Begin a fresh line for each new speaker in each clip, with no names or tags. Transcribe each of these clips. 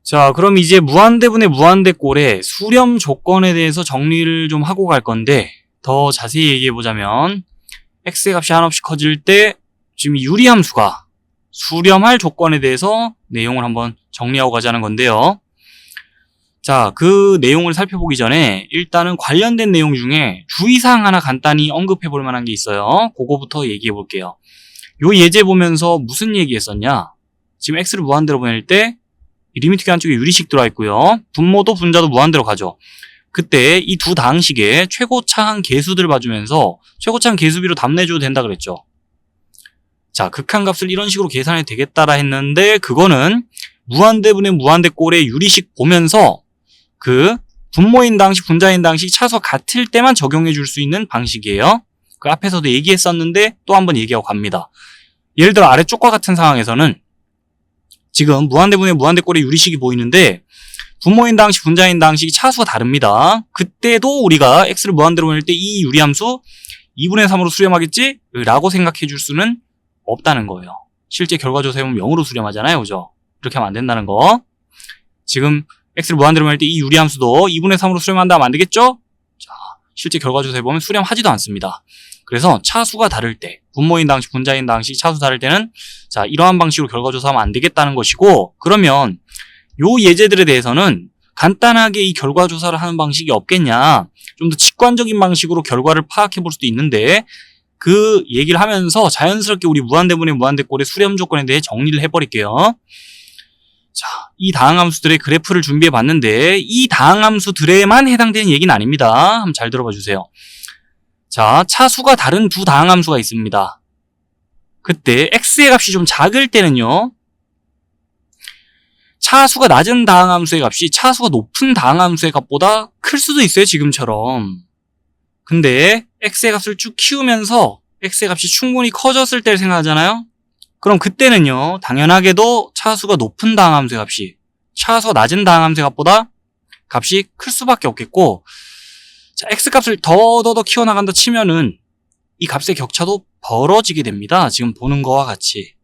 자, 그럼 이제 무한대분의 무한대꼴의 수렴 조건에 대해서 정리를 좀 하고 갈 건데, 더 자세히 얘기해보자면 x의 값이 한없이 커질 때 지금 이 유리함수가 수렴할 조건에 대해서 내용을 한번 정리하고 가자는 건데요. 자, 그 내용을 살펴보기 전에 일단은 관련된 내용 중에 주의사항 하나 간단히 언급해 볼 만한 게 있어요. 그거부터 얘기해 볼게요. 요 예제 보면서 무슨 얘기했었냐? 지금 x를 무한대로 보낼 때 리미트기 한쪽에 유리식 들어와 있고요. 분모도 분자도 무한대로 가죠. 그때 이 두 다항식의 최고차항 계수들을 봐주면서 최고차항 계수비로 답내줘도 된다 그랬죠. 자, 극한값을 이런 식으로 계산해도 되겠다라 했는데, 그거는 무한대분의 무한대꼴의 유리식 보면서 그 분모인 다항식, 분자인 다항식 차수가 같을 때만 적용해 줄 수 있는 방식이에요. 그 앞에서도 얘기했었는데 또 한번 얘기하고 갑니다. 예를 들어 아래쪽과 같은 상황에서는 지금 무한대분의 무한대꼴의 유리식이 보이는데 분모인 다항식, 분자인 다항식이 차수가 다릅니다. 그때도 우리가 x를 무한대로 보낼 때 이 유리함수 2분의 3으로 수렴하겠지? 라고 생각해 줄 수는 없다는 거예요. 실제 결과조사에 보면 0으로 수렴하잖아요. 그죠? 이렇게 하면 안 된다는 거. 지금 x를 무한대로 보낼 때 이 유리함수도 2분의 3으로 수렴한다 하면 안 되겠죠? 자, 실제 결과조사에 보면 수렴하지도 않습니다. 그래서 차수가 다를 때, 분모인 다항식, 분자인 다항식 차수 다를 때는 자, 이러한 방식으로 결과조사하면 안 되겠다는 것이고, 그러면 요 예제들에 대해서는 간단하게 이 결과조사를 하는 방식이 없겠냐, 좀 더 직관적인 방식으로 결과를 파악해 볼 수도 있는데, 그 얘기를 하면서 자연스럽게 우리 무한대분의 무한대꼴의 수렴 조건에 대해 정리를 해버릴게요. 자, 이 다항함수들의 그래프를 준비해 봤는데 이 다항함수들에만 해당되는 얘기는 아닙니다. 한번 잘 들어봐 주세요. 자, 차수가 다른 두 다항함수가 있습니다. 그때 x의 값이 좀 작을 때는요, 차수가 낮은 다항함수의 값이 차수가 높은 다항함수의 값보다 클 수도 있어요. 지금처럼. 근데 x의 값을 쭉 키우면서 x의 값이 충분히 커졌을 때를 생각하잖아요. 그럼 그때는요, 당연하게도 차수가 높은 다항함수의 값이 차수가 낮은 다항함수의 값보다 값이 클 수밖에 없겠고, 자, x값을 더 키워나간다 치면은 이 값의 격차도 벌어지게 됩니다. 지금 보는 거와 같이.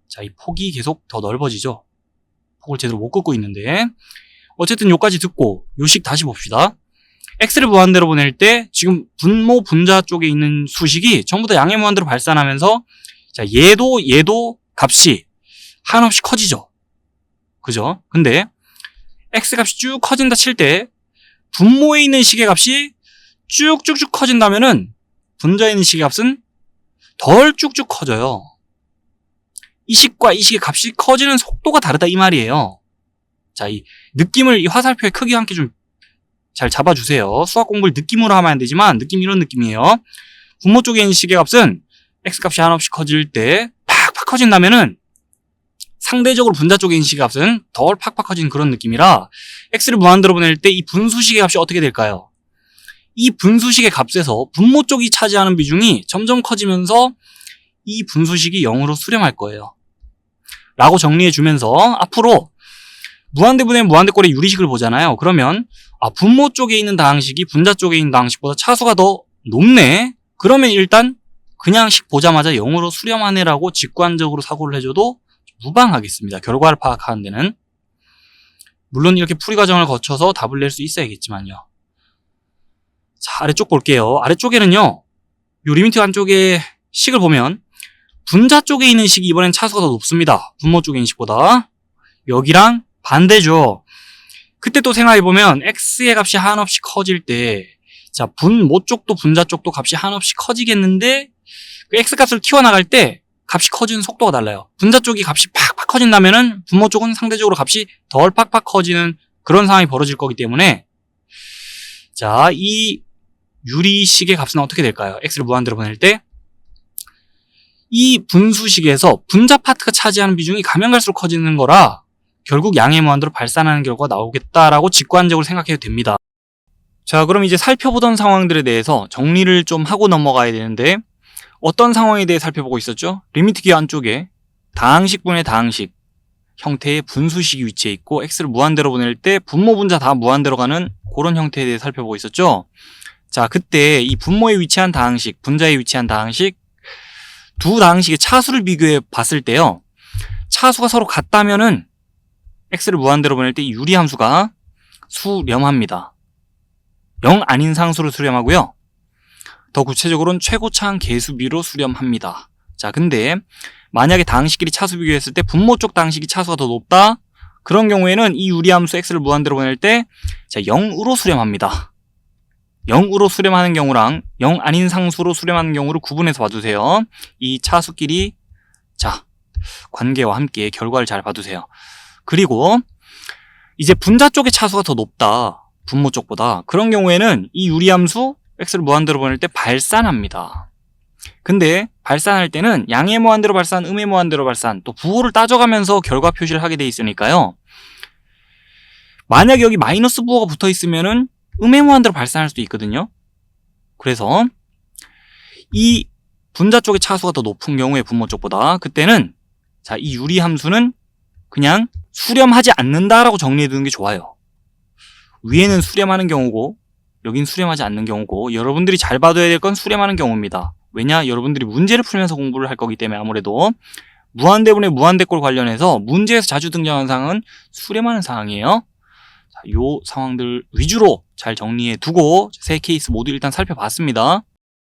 자, 이 폭이 계속 더 넓어지죠. 폭을 제대로 못 긋고 있는데, 어쨌든 요까지 듣고 요식 다시 봅시다. x를 무한대로 보낼 때 지금 분모 분자 쪽에 있는 수식이 전부 다 양의 무한대로 발산하면서, 자, 얘도 값이 한없이 커지죠. 그죠? 근데 x 값이 쭉 커진다 칠 때 분모에 있는 식의 값이 쭉쭉쭉 커진다면은 분자에 있는 식의 값은 덜 쭉쭉 커져요. 이 식과 이 식의 값이 커지는 속도가 다르다 이 말이에요. 자, 이 느낌을 이 화살표의 크기와 함께 좀 잘 잡아주세요. 수학 공부를 느낌으로 하면 안 되지만 느낌 이런 느낌이에요. 분모 쪽에 있는 식의 값은 x값이 한없이 커질 때 팍팍 커진다면은 상대적으로 분자 쪽에 있는 식의 값은 덜 팍팍 커지는 그런 느낌이라, x를 무한대로 보낼 때 이 분수식의 값이 어떻게 될까요? 이 분수식의 값에서 분모 쪽이 차지하는 비중이 점점 커지면서 이 분수식이 0으로 수렴할 거예요. 라고 정리해주면서 앞으로 무한대분의 무한대꼴의 유리식을 보잖아요. 그러면 분모 쪽에 있는 다항식이 분자 쪽에 있는 다항식보다 차수가 더 높네? 그러면 일단 그냥 식 보자마자 0으로 수렴하네라고 직관적으로 사고를 해줘도 무방하겠습니다. 결과를 파악하는 데는. 물론 이렇게 풀이 과정을 거쳐서 답을 낼 수 있어야겠지만요. 자, 아래쪽 볼게요. 아래쪽에는요, 요 리미트 안쪽에 식을 보면 분자 쪽에 있는 식이 이번엔 차수가 더 높습니다. 분모 쪽에 있는 식보다. 여기랑 반대죠. 그때 또 생각해보면 x의 값이 한없이 커질 때, 자, 분모 쪽도 분자 쪽도 값이 한없이 커지겠는데, 그 x값을 키워나갈 때 값이 커지는 속도가 달라요. 분자 쪽이 값이 팍팍 커진다면은 분모 쪽은 상대적으로 값이 덜 팍팍 커지는 그런 상황이 벌어질 거기 때문에, 자, 이 유리식의 값은 어떻게 될까요? x를 무한대로 보낼 때 이 분수식에서 분자 파트가 차지하는 비중이 가면 갈수록 커지는 거라 결국 양의 무한대로 발산하는 결과가 나오겠다라고 직관적으로 생각해도 됩니다. 자, 그럼 이제 살펴보던 상황들에 대해서 정리를 좀 하고 넘어가야 되는데, 어떤 상황에 대해 살펴보고 있었죠? 리미트기 안쪽에 다항식분의 다항식 형태의 분수식이 위치해 있고 x를 무한대로 보낼 때 분모 분자 다 무한대로 가는 그런 형태에 대해 살펴보고 있었죠? 자, 그때 이 분모에 위치한 다항식, 분자에 위치한 다항식 두 다항식의 차수를 비교해 봤을 때요, 차수가 서로 같다면은 x를 무한대로 보낼 때 이 유리함수가 수렴합니다. 0 아닌 상수로 수렴하고요. 더 구체적으로는 최고차항 계수비로 수렴합니다. 자, 근데 만약에 다항식끼리 차수 비교했을 때 분모 쪽 다항식이 차수가 더 높다? 그런 경우에는 이 유리함수 x를 무한대로 보낼 때 0으로 수렴합니다. 0으로 수렴하는 경우랑 0 아닌 상수로 수렴하는 경우를 구분해서 봐주세요. 이 차수끼리 자 관계와 함께 결과를 잘 봐두세요. 그리고 이제 분자 쪽의 차수가 더 높다. 분모 쪽보다. 그런 경우에는 이 유리함수 x를 무한대로 보낼 때 발산합니다. 근데 발산할 때는 양의 무한대로 발산, 음의 무한대로 발산, 또 부호를 따져가면서 결과 표시를 하게 돼 있으니까요. 만약에 여기 마이너스 부호가 붙어 있으면은 음의 무한대로 발산할 수도 있거든요. 그래서 이 분자 쪽의 차수가 더 높은 경우에 분모 쪽보다 그때는 자, 이 유리함수는 그냥 수렴하지 않는다라고 정리해 두는 게 좋아요. 위에는 수렴하는 경우고 여긴 수렴하지 않는 경우고 여러분들이 잘 봐둬야 될 건 수렴하는 경우입니다. 왜냐? 여러분들이 문제를 풀면서 공부를 할 거기 때문에 아무래도 무한대분의 무한대꼴 관련해서 문제에서 자주 등장하는 사항은 수렴하는 사항이에요. 자, 요 상황들 위주로 잘 정리해 두고 세 케이스 모두 일단 살펴봤습니다.